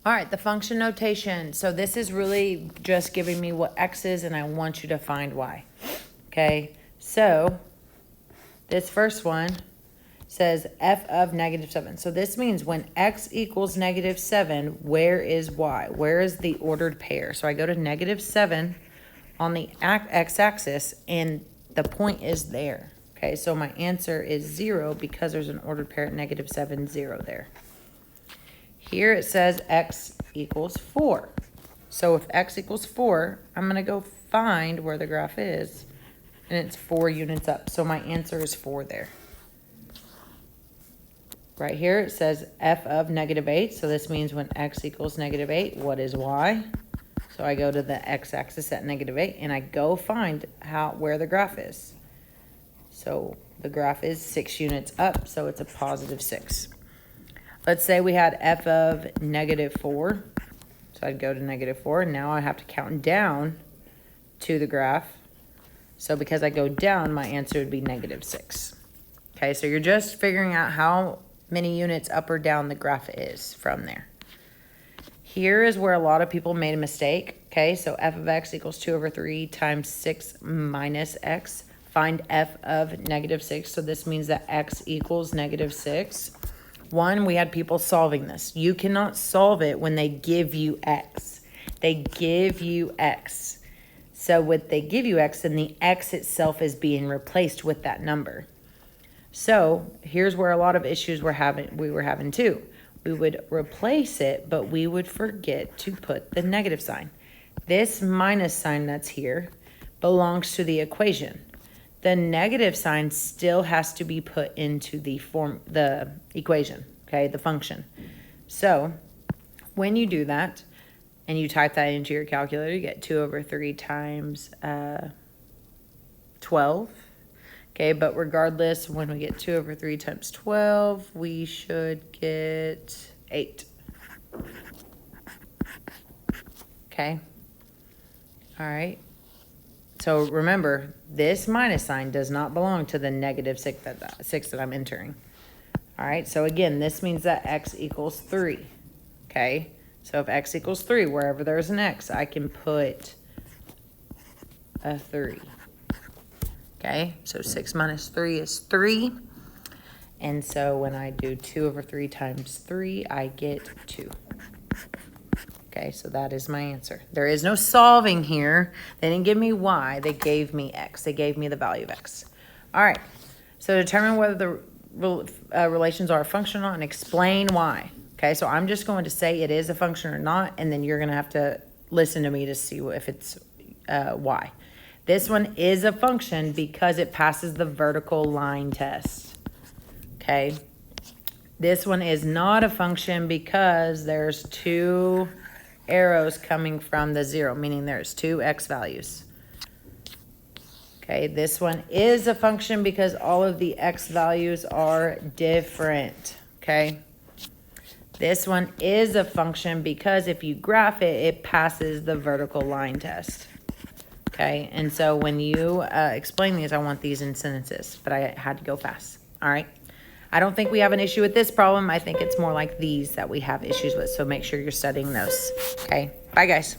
All right, the function notation. So this is really just giving me what x is, and I want you to find y. Okay, so this first one says f of -7. So this means when x equals -7, where is y? Where is the ordered pair? So I go to -7 on the x-axis, and the point is there. Okay, so my answer is 0 because there's an ordered pair at -7, 0 there. Here it says x equals 4. So if x equals 4, I'm going to go find where the graph is, and it's 4 units up. So my answer is 4 there. Right here it says f of -8. So this means when x equals -8, what is y? So I go to the x-axis at -8, and I go find where the graph is. So the graph is 6 units up, so it's a +6. Let's say we had f of -4. So I'd go to -4, and now I have to count down to the graph. So because I go down, my answer would be -6. Okay, so you're just figuring out how many units up or down the graph is from there. Here is where a lot of people made a mistake. Okay, so f of x equals 2/3 times 6 minus x. Find f of -6. So this means that x equals -6. One, we had people solving this. You cannot solve it when they give you x. They give you x. So when they give you x, then the x itself is being replaced with that number. So here's where a lot of issues we were having too. We would replace it, but we would forget to put the negative sign. This minus sign that's here belongs to the equation. The negative sign still has to be put into the equation, okay, the function. So when you do that and you type that into your calculator, you get 2/3 times 12. Okay, but regardless, when we get 2/3 times 12, we should get 8. Okay. All right. So remember, this minus sign does not belong to the -6 that I'm entering. All right, so again, this means that x equals 3. Okay, so if x equals 3, wherever there's an x, I can put a 3. Okay, so 6 minus 3 is 3. And so when I do 2/3 times 3, I get 2. Okay, so that is my answer. There is no solving here. They didn't give me y, they gave me x. They gave me the value of x. All right, so determine whether the relations are functional and explain why. Okay, so I'm just going to say it is a function or not, and then you're going to have to listen to me to see if it's why. This one is a function because it passes the vertical line test. Okay, this one is not a function because there's 2 arrows coming from the 0, meaning there's 2 x values. Okay, this one is a function because all of the x values are different. Okay, this one is a function because if you graph it, it passes the vertical line test. Okay, and so when you explain these, I want these in sentences, but I had to go fast. All right. I don't think we have an issue with this problem. I think it's more like these that we have issues with. So make sure you're studying those. Okay. Bye, guys.